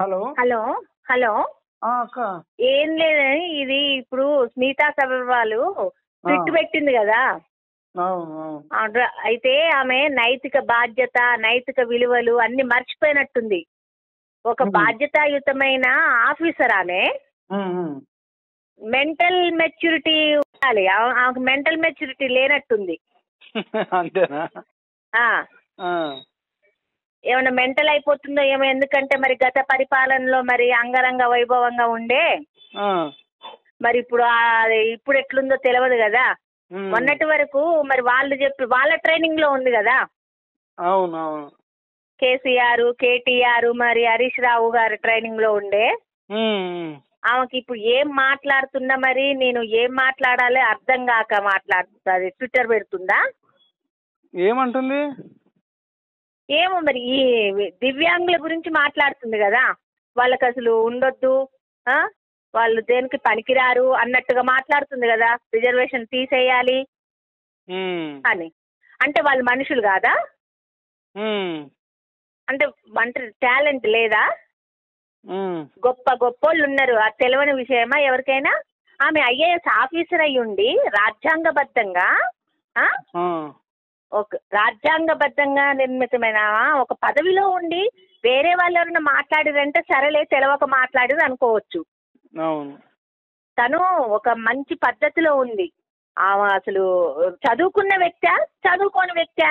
Hello. Hello hello అక్క. ఏం లేదని ఇది ఇప్పుడు స్మితా సబర్వాల్ ట్విట్ పెట్టింది కదా. అవును అవును. అయితే ఆమె నైతిక బాధ్యత నైతిక విలువలు అన్ని మర్చిపోయినట్టుంది. ఒక బాధ్యతాయుతమైన ఆఫీసర్ ఆమె. మెంటల్ మెచ్యూరిటీ ఉండాలి, ఆమెకు మెంటల్ మెచ్యూరిటీ లేనట్టుంది. అంతేనా? ఏమైనా మెంటల్ అయిపోతుందో ఏమో, ఎందుకంటే మరి గత పరిపాలనలో మరి అంగరంగ వైభవంగా ఉండే, మరి ఇప్పుడు ఎట్లుందో తెలియదు కదా. మొన్నటి వరకు మరి వాళ్ళు చెప్పి వాళ్ళ ట్రైనింగ్ లో ఉంది కదా. అవును అవును. కేసీఆర్, కేటీఆర్, మరి హరీష్ రావు గారు ట్రైనింగ్ లో ఉండే. ఆమెకి ఇప్పుడు ఏం మాట్లాడుతున్నా మరి నేను ఏం మాట్లాడాలి అర్థం కాక మాట్లాడుతుంది. ట్విట్టర్ పెడుతుందా? ఏమంటుంది ఏమో మరి. ఈ దివ్యాంగుల గురించి మాట్లాడుతుంది కదా. వాళ్ళకి అసలు ఉండొద్దు, వాళ్ళు దేనికి పనికిరారు అన్నట్టుగా మాట్లాడుతుంది కదా. రిజర్వేషన్ తీసేయాలి అని. అంటే వాళ్ళు మనుషులు కాదా? అంటే టాలెంట్ లేదా? గొప్ప గొప్పోళ్ళు ఉన్నారు, అది తెలియని విషయమా ఎవరికైనా? ఆమె ఐఏఎస్ ఆఫీసర్ అయ్యి ఉండి రాజ్యాంగబద్ధంగా రాజ్యాంగబద్ధంగా నిర్మితమైన ఒక పదవిలో ఉండి వేరే వాళ్ళు ఎవరైనా మాట్లాడిరంటే సరేలే తెలవక మాట్లాడిరు అనుకోవచ్చు. తను ఒక మంచి పద్ధతిలో ఉంది. ఆమె అసలు చదువుకున్న వ్యక్తా చదువుకోని వ్యక్తా?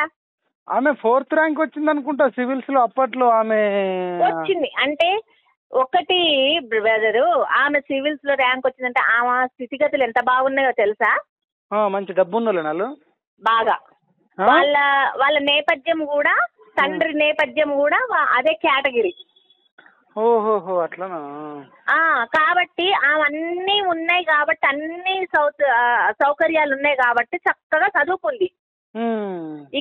ఆమె 4th ర్యాంక్ వచ్చింది అనుకుంటా సివిల్స్ లో అప్పట్లో. ఆమె వచ్చింది అంటే ఒకటి బ్రదరు, ఆమె సివిల్స్ లో ర్యాంక్ వచ్చిందంటే ఆమె స్థితిగతులు ఎంత బాగున్నాయో తెలుసా? మంచి డబ్బు ఉన్నోళ్ళు బాగా. వాళ్ళ నేపథ్యం కూడా, తండ్రి నేపథ్యం కూడా అదే కేటగిరీ. ఓహోహో అట్లనా? కాబట్టి అవన్నీ ఉన్నాయి కాబట్టి, అన్ని సౌకర్యాలు ఉన్నాయి కాబట్టి చక్కగా చదువుకుంది.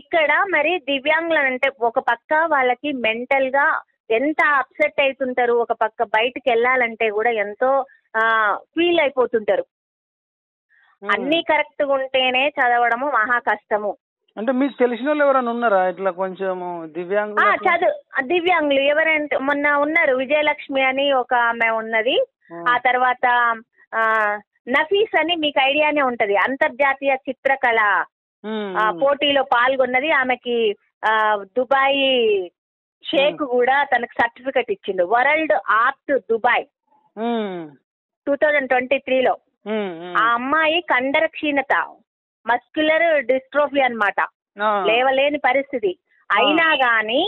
ఇక్కడ మరి దివ్యాంగులు అంటే ఒక పక్క వాళ్ళకి మెంటల్ గా ఎంత అప్సెట్ అవుతుంటారు, ఒక పక్క బయటికి వెళ్ళాలంటే కూడా ఎంతో ఫీల్ అయిపోతుంటారు. అన్ని కరెక్ట్ గా ఉంటేనే చదవడము మహా కష్టము. అంటే మీకు తెలిసిన వాళ్ళు ఎవరైనా ఉన్నారా ఇట్లా కొంచెం దివ్యాంగులు? దివ్యాంగులు ఎవరంటే మొన్న ఉన్నారు, విజయలక్ష్మి అని ఒక ఆమె ఉన్నది. ఆ తర్వాత నఫీస్ అని మీకు ఐడియానే ఉంటది, అంతర్జాతీయ చిత్రకళ పోటీలో పాల్గొన్నది. ఆమెకి దుబాయ్ షేక్ కూడా తనకు సర్టిఫికెట్ ఇచ్చిండు, వరల్డ్ ఆర్ట్ దుబాయ్ 2023లో. ఆ అమ్మాయి కండర క్షీణత, మస్క్యులర్ డిస్ట్రోఫీ అన్నమాట, లేవలేని పరిస్థితి. అయినా గాని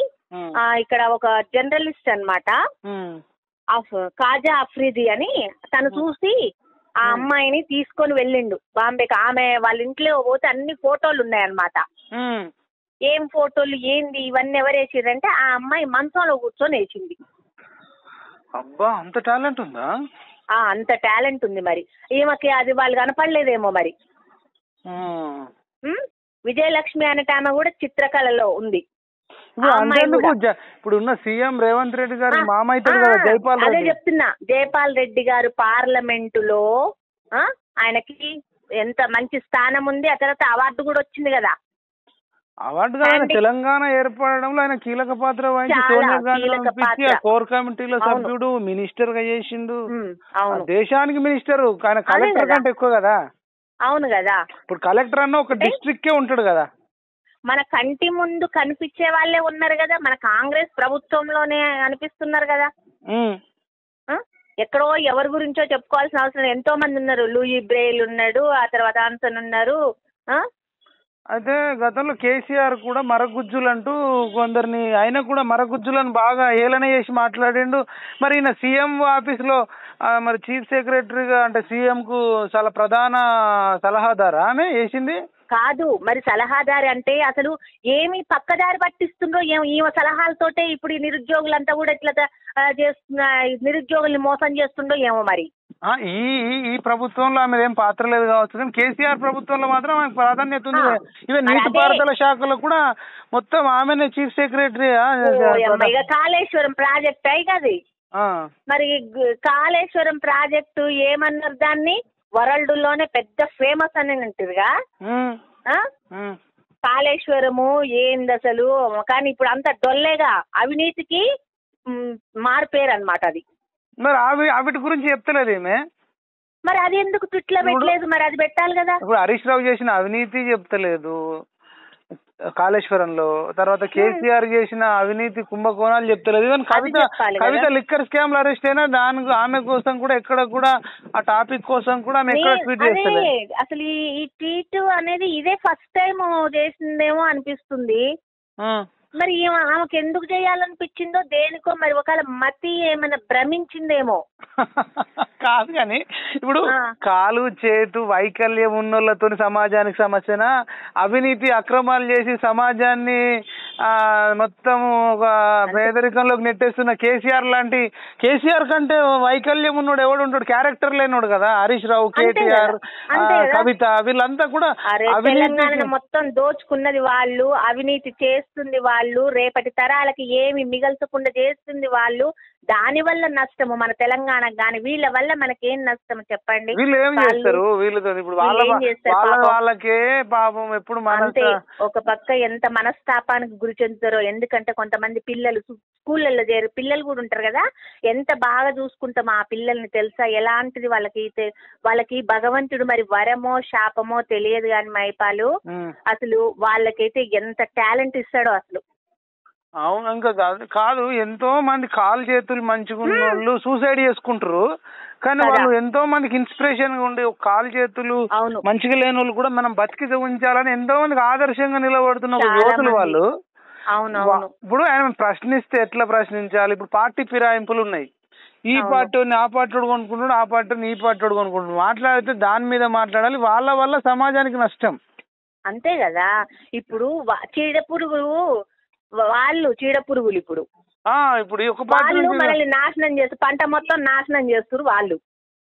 ఇక్కడ ఒక జర్నలిస్ట్ అన్నమాట కాజా అఫ్రీది అని, తను చూసి ఆ అమ్మాయిని తీసుకొని వెళ్ళిండు బాంబేకి. ఆమె వాళ్ళ ఇంట్లో పోతే అన్ని ఫోటోలు ఉన్నాయన్నమాట. ఏం ఫోటోలు ఏంది ఇవన్నీ ఎవరు వేసిరంటే ఆ అమ్మాయి మంచంలో కూర్చొని వేసింది. అబ్బా, అంత టాలెంట్ ఉందా? అంత టాలెంట్ ఉంది. మరి ఈమెకి అది వాళ్ళు కనపడలేదేమో మరి. విజయలక్ష్మి అనే ఆమె కూడా చిత్రకళలో ఉంది. ఇప్పుడు ఉన్న సీఎం రేవంత్ రెడ్డి గారు మామైతే అదే చెప్తున్నా, జైపాల్ రెడ్డి గారు పార్లమెంటులో ఆయనకి ఎంత మంచి స్థానం ఉంది. ఆ తర్వాత అవార్డు కూడా వచ్చింది కదా. అవార్డు కాదు, తెలంగాణ ఏర్పడడంలో ఆయన కీలక పాత్ర వహించి సోనియా గాంధీ కోర్ కమిటీలో సభ్యుడు, మినిస్టర్ గా చేసిండు. దేశానికి మినిస్టర్, ఆయన కలెక్టర్ కంటే ఎక్కువ కదా. అవును కదా. ఇప్పుడు కలెక్టర్ అన్న ఒక డిస్ట్రిక్ట్ కే ఉంటాడు కదా. మన కంటి ముందు కనిపించే వాళ్ళే ఉన్నారు కదా, మన కాంగ్రెస్ ప్రభుత్వంలోనే అనిపిస్తున్నారు కదా. ఎక్కడో ఎవరి గురించో చెప్పుకోవాల్సిన అవసరం. ఎంతో మంది ఉన్నారు, లూయి బ్రెయిల్ ఉన్నాడు, ఆ తర్వాత ఆన్సన్ ఉన్నారు. అయితే గతంలో కేసీఆర్ కూడా మరగుజ్జులు అంటూ కొందరిని, ఆయన కూడా మరగుజ్జులను బాగా ఏలన చేసి మాట్లాడిండు. మరి ఈయన సీఎం ఆఫీస్ లో మరి చీఫ్ సెక్రటరీగా అంటే సీఎం కు చాలా ప్రధాన సలహాదారా ఆమె వేసింది? కాదు మరి, సలహాదారి అంటే అసలు ఏమి పక్కదారి పట్టిస్తుండ్రో ఏమో. ఈమె సలహాలతోటే ఇప్పుడు ఈ నిరుద్యోగులంతా కూడా ఇట్లా చేస్తున్న, నిరుద్యోగుల్ని మోసం చేస్తుండో ఏమో మరి. ఈ ప్రభుత్వంలో ఆమె ఏం పాత్ర లేదు కావచ్చు, కానీ కేసీఆర్ ప్రభుత్వంలో మాత్రం ఆమెకు ప్రాధాన్యత ఉంది. ఈవెన్ నీటిపారుదల శాఖలో కూడా మొత్తం ఆమెనే చీఫ్ సెక్రటరీ. కాళేశ్వరం ప్రాజెక్ట్ అయి కదా. మరి కాళేశ్వరం ప్రాజెక్టు ఏమన్నారు దాన్ని? వరల్డ్ లోనే పెద్ద ఫేమస్ అని అంటారుగా కాళేశ్వరము. ఏంది అసలు? కానీ ఇప్పుడు అంతా డొల్లేగా, అవినీతికి మారుపేరు అన్నమాట అది. మరి అవిటి గురించి చెప్తలేదు ఈమె. మరి అది ఎందుకు ట్విట్ లో పెట్టలేదు? మరి అది పెట్టాలి కదా. ఇప్పుడు హరీష్ రావు చేసిన అవినీతి చెప్తలేదు కాళేశ్వరంలో, తర్వాత కేసీఆర్ చేసిన అవినీతి కుంభకోణాలు చెప్తలేదు. ఈవెన్ కవిత లిక్కర్ స్కామ్ లో అరెస్ట్ అయినా దానికి ఆమె కోసం కూడా ఎక్కడ కూడా ఆ టాపిక్ కోసం కూడా ఆమె ఎక్కడ ట్వీట్ చేస్తలేదు. అసలు ఈ ట్వీట్ అనేది ఇదే ఫస్ట్ టైం చేసిందేమో అనిపిస్తుంది. మరి ఆమెకు ఎందుకు చేయాలనిపించిందో దేనికో, మరి ఒకవేళ మతి ఏమైనా భ్రమించిందేమో. కాదు కానీ ఇప్పుడు కాలు చేతు వైకల్యం ఉన్నోళ్ళతో సమాజానికి సమస్యన, అవినీతి అక్రమాలు చేసి సమాజాన్ని మొత్తం ఒక పేదరికంలోకి నెట్టేస్తున్న కేసీఆర్ కంటే వైకల్యం ఉన్నోడు ఎవడు ఉంటాడు? క్యారెక్టర్ లేనోడు కదా హరీష్ రావు, కేటీఆర్, కవిత, వీళ్ళంతా కూడా తెలంగాణ మొత్తం దోచుకున్నది వాళ్ళు, అవినీతి చేస్తుంది వాళ్ళు, రేపటి తరాలకి ఏమి మిగల్చకుండా చేస్తుంది వాళ్ళు. దాని వల్ల నష్టము మన తెలంగాణకు గాని, వీళ్ళ వల్ల మనకేం నష్టం చెప్పండి? వీళ్ళు ఏం చేస్తారు? వీళ్ళతో ఇప్పుడు వాళ్ళకే పాపం ఎప్పుడు అంతే. ఒక పక్క ఎంత మనస్తాపానికి గురి చెందుతారో. ఎందుకంటే కొంతమంది పిల్లలు స్కూళ్ళల్లో చేరు పిల్లలు కూడా ఉంటారు కదా, ఎంత బాగా చూసుకుంటాం ఆ పిల్లల్ని తెలుసా? ఎలాంటిది వాళ్ళకి భగవంతుడు మరి వరమో శాపమో తెలియదు కానీ మైపాలు, అసలు వాళ్ళకైతే ఎంత టాలెంట్ ఇస్తాడో అసలు. అవును, ఇంకా కాదు ఎంతో మంది కాలు చేతులు మంచిగా ఉన్న వాళ్ళు సూసైడ్ చేసుకుంటారు, కానీ వాళ్ళు ఎంతో మందికి ఇన్స్పిరేషన్ గా ఉండే కాలు చేతులు మంచిగా లేని వాళ్ళు కూడా మనం బతికి ఉంచాలని ఎంతో మందికి ఆదర్శంగా నిలబడుతున్న యువతులు వాళ్ళు. ఇప్పుడు ఆయన ప్రశ్నిస్తే ఎట్లా ప్రశ్నించాలి? ఇప్పుడు పార్టీ ఫిరాయింపులు ఉన్నాయి, ఈ పార్టీని ఆ పార్టీ కొనుక్కుంటున్నాడు, ఆ పార్టీని ఈ పార్టీ కొనుక్కుంటున్నాడు. మాట్లాడితే దాని మీద మాట్లాడాలి, వాళ్ళ వల్ల సమాజానికి నష్టం. అంతే కదా. ఇప్పుడు చీడపురుగులు ఇప్పుడు మనల్ని నాశనం చేస్తారు, పంట మొత్తం నాశనం చేస్తారు వాళ్ళు.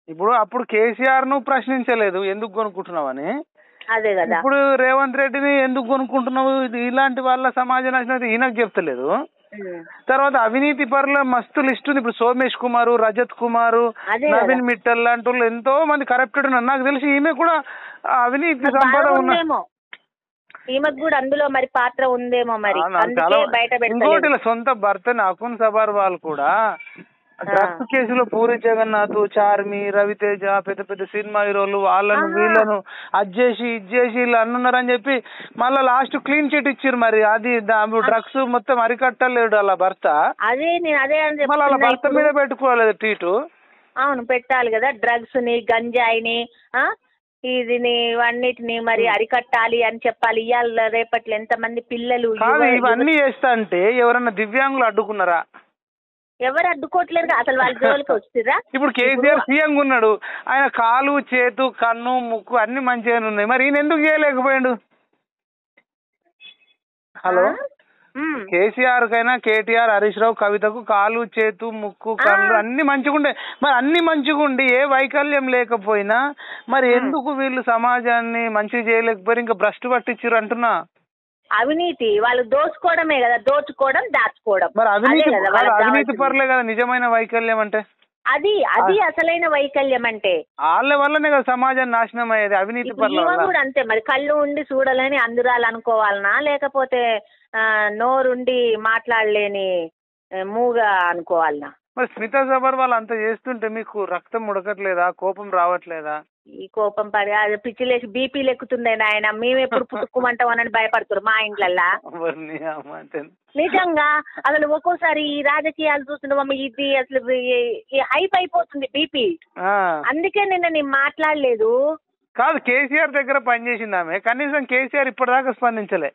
ఇప్పుడు అప్పుడు కేసీఆర్ ను ప్రశ్నించలేదు ఎందుకు కొనుక్కుంటున్నావని, అదే కదా. ఇప్పుడు రేవంత్ రెడ్డిని ఎందుకు కొనుక్కుంటున్నావు ఇలాంటి వాళ్ళ సమాజ నాశనం ఈయనకు చెప్తలేదు. తర్వాత అవినీతి పరుల మస్తు లిస్ట్ ఉంది. ఇప్పుడు సోమేష్ కుమార్, రజత్ కుమార్, నవీన్ మిట్టల్ లాంటి వాళ్ళు ఎంతో మంది కరప్టెడ్ ఉన్నారు. నాకు తెలిసి ఈమె కూడా అవినీతి సంపద ఉన్న ఈమెకు కూడా అందులో మరి పాత్ర ఉందేమో. మరి ఇంకోటి సొంత భర్త అకున్ సబర్వాల్ కూడా డ్రగ్స్ కేసులో పూరి జగన్నాథ్, చార్మి, రవితేజ, పెద్ద పెద్ద సినిమా హీరోలు వాళ్ళను వీళ్ళను ఇది చేసి వీళ్ళు అన్నున్నారని చెప్పి మళ్ళీ లాస్ట్ క్లీన్ చిట్ ఇచ్చారు. మరి అది డ్రగ్స్ మొత్తం అరికట్టలేడు వాళ్ళ భర్త. అదే మళ్ళీ వాళ్ళ భర్త మీద పెట్టుకోలేదు ట్వీట్. అవును, పెట్టాలి కదా. డ్రగ్స్ ని, గంజాయిని, ఇవన్నిటిని మరి అరికట్టాలి అని చెప్పాలి. ఇవాళ రేపట్లో ఎంతమంది పిల్లలు ఇవన్నీ చేస్తా అంటే ఎవరన్నా దివ్యాంగులు అడ్డుకున్నారా? ఎవరు అడ్డుకోవట్లేదు అసలు, వాళ్ళ జోలికి వస్తురా? ఇప్పుడు కేసీఆర్ సీఎం ఉన్నాడు, ఆయన కాలు చేతు కన్ను ముక్కు అన్ని మంచిగానే ఉన్నాయి, మరి ఈయన ఎందుకు చేయలేకపోయాడు? హలో, కేసీఆర్ కైనా కేటీఆర్, హరీష్ రావు, కవితకు కాలు చేతు ముక్కు కళ్ళు అన్ని మంచిగుండే, మరి అన్ని మంచిగుండి ఏ వైకల్యం లేకపోయినా మరి ఎందుకు వీళ్ళు సమాజాన్ని మంచిగా చేయలేకపోయారు? ఇంకా భ్రష్టు పట్టించారు అంటున్నా. అవినీతి వాళ్ళు దోచుకోవడమే కదా, దోచుకోవడం దాచుకోవడం. మరి అవినీతి పరులే కదా నిజమైన వైకల్యం అంటే. అది అసలైన వైకల్యం అంటే వాళ్ళ వల్లనే కదా సమాజం నాశనం అయ్యేది, అవినీతి పరుల కూడా అంతే. మరి కళ్ళు ఉండి చూడాలని అందురాలు అనుకోవాలనా, లేకపోతే నోరుండి మాట్లాడలేని మూగా అనుకోవాలనా? మరి స్మితా సబర్వాల్ అంత చేస్తుంటే మీకు రక్తం ఉడకట్లేదా, కోపం రావట్లేదా? ఈ కోపం పడి అది పిచ్చిలేసి బీపీలు ఎక్కుతుంది ఆయన. మేము ఎప్పుడు పుట్టుకోమంటాం అని భయపడుతున్నారు మా ఇంట్లల్లా. నిజంగా అసలు ఒక్కోసారి ఈ రాజకీయాలు చూస్తున్నాం, ఇది అసలు హైప్ అయిపోతుంది బీపీ. అందుకే నేను మాట్లాడలేదు. కాదు, కేసీఆర్ దగ్గర పనిచేసింది ఆమె, కనీసం కేసీఆర్ ఇప్పటిదాకా స్పందించలే.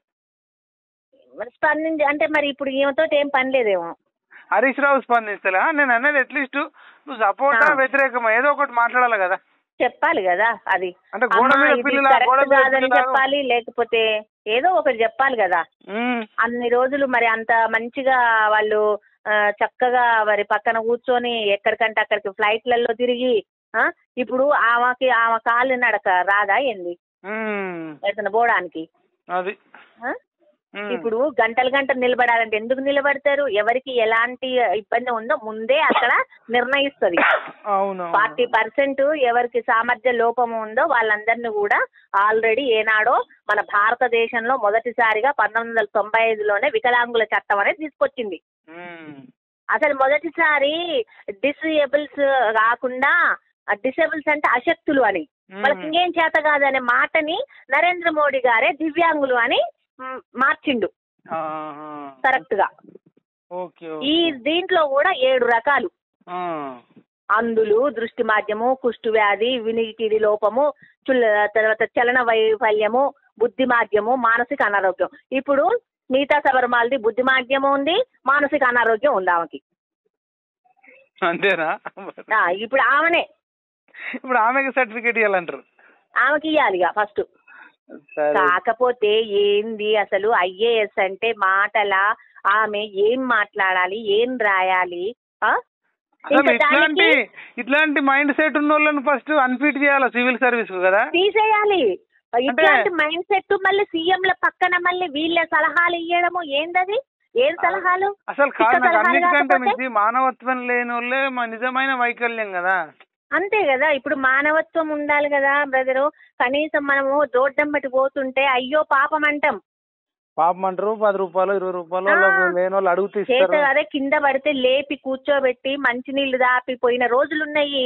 అంటే మరి ఇప్పుడు ఈమెతో ఏం పని లేదేమో. హరీష్ రావు స్పందించలే. నేను అనేది అట్లీస్ట్ నువ్వు సపోర్టా వ్యతిరేకమా ఏదో ఒకటి మాట్లాడాలి కదా, చెప్పాలి కదా. అది అంటే కాదని చెప్పాలి, లేకపోతే ఏదో ఒకటి చెప్పాలి కదా. అన్ని రోజులు మరి అంత మంచిగా వాళ్ళు చక్కగా మరి పక్కన కూర్చొని ఎక్కడికంటే అక్కడికి ఫ్లైట్లలో తిరిగి, ఇప్పుడు ఆమె కాళ్ళు నడక రాదా ఏంది ఎతను పోవడానికి? అది ఇప్పుడు గంటలు నిలబడాలంటే ఎందుకు నిలబడతారు? ఎవరికి ఎలాంటి ఇబ్బంది ఉందో ముందే అక్కడ నిర్ణయిస్తుంది. 40% ఎవరికి సామర్థ్య లోపము ఉందో వాళ్ళందరినీ కూడా ఆల్రెడీ ఏనాడో మన భారతదేశంలో మొదటిసారిగా 1995లోనే వికలాంగుల చట్టం అనేది తీసుకొచ్చింది. అసలు మొదటిసారి డిసేబుల్స్ కాకుండా డిసేబుల్స్ అంటే అశక్తులు అని, వాళ్ళకి ఇంకేం చేత కాదు అనే మాటని నరేంద్ర మోడీ గారే దివ్యాంగులు అని మార్చిండు కరెక్ట్ గా. ఈ దీంట్లో కూడా 7 రకాలు, అందులు, దృష్టి మాధ్యము, కుష్టు వ్యాధి, వినికిడి లోపము, తర్వాత చలన వైఫల్యము, బుద్ధి మాధ్యము, మానసిక అనారోగ్యం. ఇప్పుడు మిగతా సబర్మాలది బుద్ధి మాధ్యము ఉంది, మానసిక అనారోగ్యం ఉంది ఆమెకి. అంతేనా? ఇప్పుడు ఆమెనే, ఇప్పుడు ఆమెకి సర్టిఫికేట్ ఇవ్వాలంటారు, ఆమెకి ఇవ్వాలి ఫస్ట్. కాకపోతే ఏంది అసలు IAS అంటే మాటలా, ఆమె ఏం మాట్లాడాలి, ఏం రాయాలి? ఇట్లాంటి మైండ్ సెట్ ఉన్న వాళ్ళని ఫస్ట్ అన్ఫిట్ చేయాలి సివిల్ సర్వీస్ కదా, తీసేయాలి. ఇట్లాంటి మైండ్ సెట్ మళ్ళీ సీఎంల పక్కన మళ్ళీ వీళ్ళ సలహాలు ఇవ్వడము ఏందది? ఏం సలహాలు అసలు? అన్నిటికంటే మించి మానవత్వం లేని వాళ్ళే నిజమైన వైకల్యం కదా. అంతే కదా, ఇప్పుడు మానవత్వం ఉండాలి కదా బ్రదరు. కనీసం మనము రోడ్డెంబటి పోతుంటే అయ్యో పాపం అంటాం, పాపం అంటారు. 10 రూపాయలు 20 రూపాయలు లేని వాళ్ళు అడుగుతూ అదే కింద పడితే లేపి కూర్చోబెట్టి మంచినీళ్లు దాపిపోయిన రోజులున్నాయి.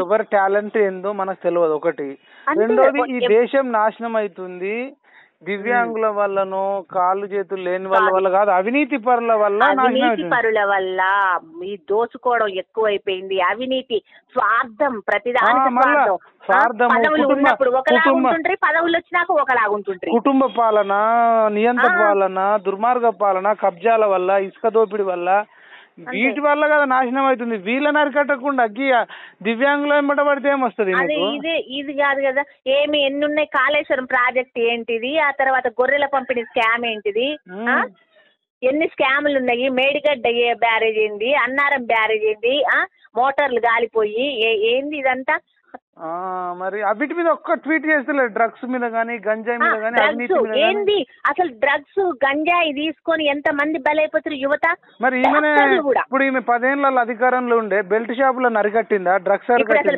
ఎవరి టాలెంట్ ఏందో మనకు తెలియదు ఒకటి. రెండోది, ఈ దేశం నాశనం అవుతుంది దివ్యాంగుల వల్లనో కాళ్ళు చేతులు లేని వాళ్ళ వల్ల కాదు, అవినీతి పరుల వల్ల. అవినీతి పరుల వల్ల ఈ దోచుకోవడం ఎక్కువైపోయింది. అవినీతి, స్వార్థం, ప్రతిదానికి స్వార్థం. పదవులు ఉన్నప్పుడు ఒకలాగుంటుంటారు, పదవులు వచ్చినాక ఒకలాగుంటుంటారు. కుటుంబ పాలన, నియంత్ర పాలన, దుర్మార్గ పాలన, కబ్జాల వల్ల, ఇసుక దోపిడి వల్ల, వీటి వల్ల కదా నాశనం అవుతుంది. వీళ్ళని అరికట్టకుండా దివ్యాంగులు వెంబట పడితే ఏమొస్తుంది? ఇది కాదు కదా, ఎన్ని ఉన్నాయి? కాళేశ్వరం ప్రాజెక్ట్ ఏంటిది, ఆ తర్వాత గొర్రెల పంపిణీ స్కామ్ ఏంటిది, ఎన్ని స్కాములు ఉన్నాయి? మేడిగడ్డ బ్యారేజ్ ఏంది, అన్నారం బ్యారేజ్ ఏంది, మోటార్లు గాలిపోయి ఏంది ఇదంతా? మరి వీటి మీద ఒక్క ట్వీట్ చేస్తలేదు. డ్రగ్స్ మీద గానీ, గంజాయి మీద గానీ, ఏంది అసలు? డ్రగ్స్ గంజాయి తీసుకొని ఎంత మంది బలైపోతారు యువత. మరి ఇప్పుడు ఈమె 10 ఏళ్ళ అధికారంలో ఉండే బెల్ట్ షాపులను అరికట్టిందా? డ్రగ్స్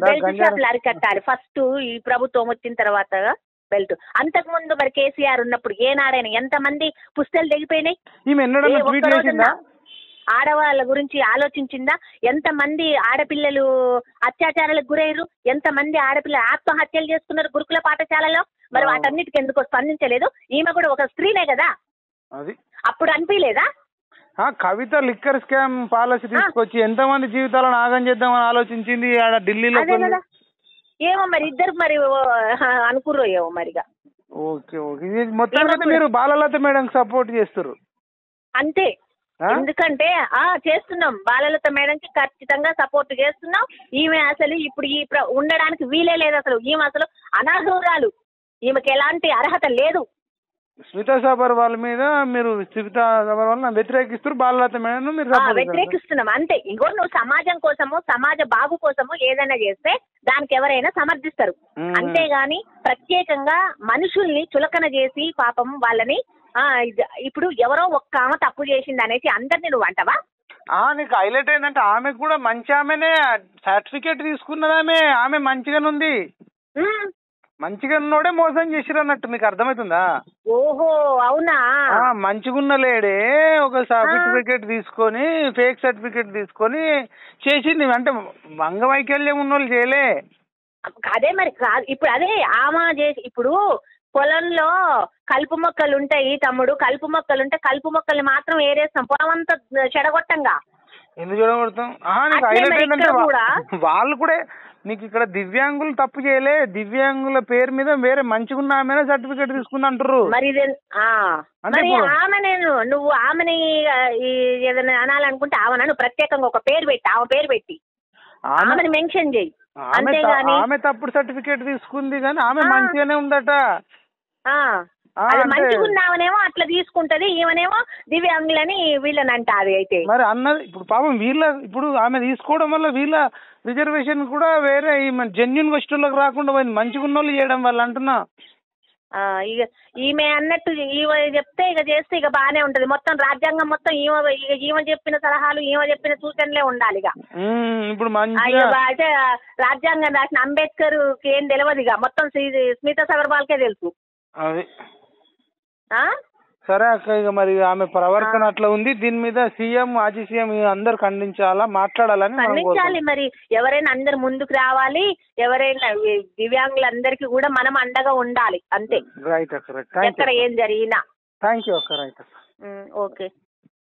బెల్ట్ షాపులు అరికట్టాలి ఫస్ట్ ఈ ప్రభుత్వం వచ్చిన తర్వాత. బెల్ట్ అంతకు ముందు మరి కేసీఆర్ ఉన్నప్పుడు ఏనాడైనా ఎంత మంది పుస్తలు తెగిపోయినాయి? ఆడవాళ్ళ గురించి ఆలోచించిందా? ఎంత మంది ఆడపిల్లలు అత్యాచారాలకు గురయ్యారు, ఎంత మంది ఆడపిల్లలు ఆత్మహత్యలు చేసుకున్నారు గురుకుల పాఠశాలలో. మరి వాటన్నిటికి ఎందుకో స్పందించలేదు? ఈమె కూడా ఒక స్త్రీనే కదా, అది అప్పుడు అనిపించలేదా? కవిత లిక్కర్ స్కామ్ పాలసీ తీసుకొచ్చి ఎంతమంది జీవితాలను ఆగం చేద్దామని ఆలోచించింది ఆడ ఢిల్లీలో. ఏమో మరి ఇద్దరు మరి అనుకుర్రో ఏమో మరిగా. ఓకే ఓకే, మొత్తం మీరు బాలలత మేడం సపోర్ట్ చేస్తారు అంతే. ఎందుకంటే చేస్తున్నాం, బాలలత మేడంకి ఖచ్చితంగా సపోర్ట్ చేస్తున్నాం. ఈమె అసలు ఇప్పుడు ఉండడానికి వీలే లేదు అసలు. ఈమె అసలు అనర్హురాలు, ఈమెకి ఎలాంటి అర్హత లేదు. స్మితా సబర్వాల్ మీద మీరు స్మితా సబర్వాల్ వ్యతిరేకిస్తారు, బాలలత మేడం మీరు వ్యతిరేకిస్తున్నాం అంతే. ఇంకో నువ్వు సమాజం కోసము, సమాజ బాగు కోసము ఏదైనా చేస్తే దానికి ఎవరైనా సమర్థిస్తారు. అంతేగాని ప్రత్యేకంగా మనుషుల్ని చులకన చేసి పాపం వాళ్ళని ఇప్పుడు ఎవరో ఒక్క ఆమె తప్పు చేసింది అనేసి అందరినీ నువ్వు అంటావా? నీకు హైలైట్ ఏంటంటే ఆమె కూడా మంచి ఆమెనే, సర్టిఫికేట్ తీసుకున్నదామే, ఆమె మంచిగానే ఉంది. మంచిగా ఉన్నోడే మోసం చేసిరు అన్నట్టు మీకు అర్థమవుతుందా? ఓహో అవునా? మంచిగున్న లేడే ఒక సర్టిఫికేట్ తీసుకొని, ఫేక్ సర్టిఫికేట్ తీసుకొని చేసింది. అంటే అంగవైకల్యం ఉన్న వాళ్ళు చేయలే. అదే మరి ఇప్పుడు అదే ఆమె చేసి, ఇప్పుడు పొలంలో కలుపు మొక్కలు ఉంటాయి తమ్ముడు, కలుపు మొక్కలుంటే కలుపు మొక్కల్ని మాత్రం ఏరేస్తాం, పొలం అంతా చెడగొట్టంగా. ఎందుకు చెడగొడతాం? వాళ్ళు కూడా నీకు ఇక్కడ దివ్యాంగులు తప్పు చేయలే, దివ్యాంగుల పేరు మీద వేరే మంచిగున్న ఆమె సర్టిఫికేట్ తీసుకుంది అంటారు. మరి ఆమె నువ్వు ఆమెని ఏదైనా అనాలనుకుంటే ఆమెను ప్రత్యేకంగా ఒక పేరు పెట్టి, ఆమె పేరు పెట్టి ఆమెను మెన్షన్ చేయి. ఆమె తప్పుడు సర్టిఫికేట్ తీసుకుంది కానీ ఆమె మంచిగానే ఉందట. మంచిగున్నామనేమో అట్లా తీసుకుంటది, ఈమెనేమో దివ్యాంగులని వీళ్ళని అంటారు. అయితే మరి అన్నది ఇప్పుడు పాపం ఇప్పుడు ఆమె తీసుకోవడం వల్ల వీళ్ళ రిజర్వేషన్ కూడా వేరే జెన్యున్ వస్తువులకు రాకుండా పోయింది, మంచిగున్న వాళ్ళు చేయడం వల్ల అంటున్నా. ఇక ఈమె అన్నట్టు ఈమె చెప్తే ఇక చేస్తే ఇక బాగానే ఉంటది. మొత్తం రాజ్యాంగం మొత్తం ఈమె చెప్పిన సలహాలు, ఈమె చెప్పిన సూచనలే ఉండాలి. ఇక ఇప్పుడు అయితే రాజ్యాంగం రాసిన అంబేద్కర్ కి ఏం తెలియదు, ఇక మొత్తం స్మితా సబర్వాల్కే తెలుసు. సరే అక్క, ఇక మరి ఆమె ప్రవర్తన అట్లా ఉంది. దీని మీద సీఎం, మాజీ సీఎం అందరు ఖండించాలా, మాట్లాడాలని మనం ఖండించాలి. మరి ఎవరైనా అందరు ముందుకు రావాలి, ఎవరైనా దివ్యాంగులందరికీ కూడా మనం అండగా ఉండాలి అంతే. రైట్ అక్క, రైట్. ఎక్కడ ఏం జరిగినా. థ్యాంక్ యూ అక్క, రైట్ అక్క. ఓకే.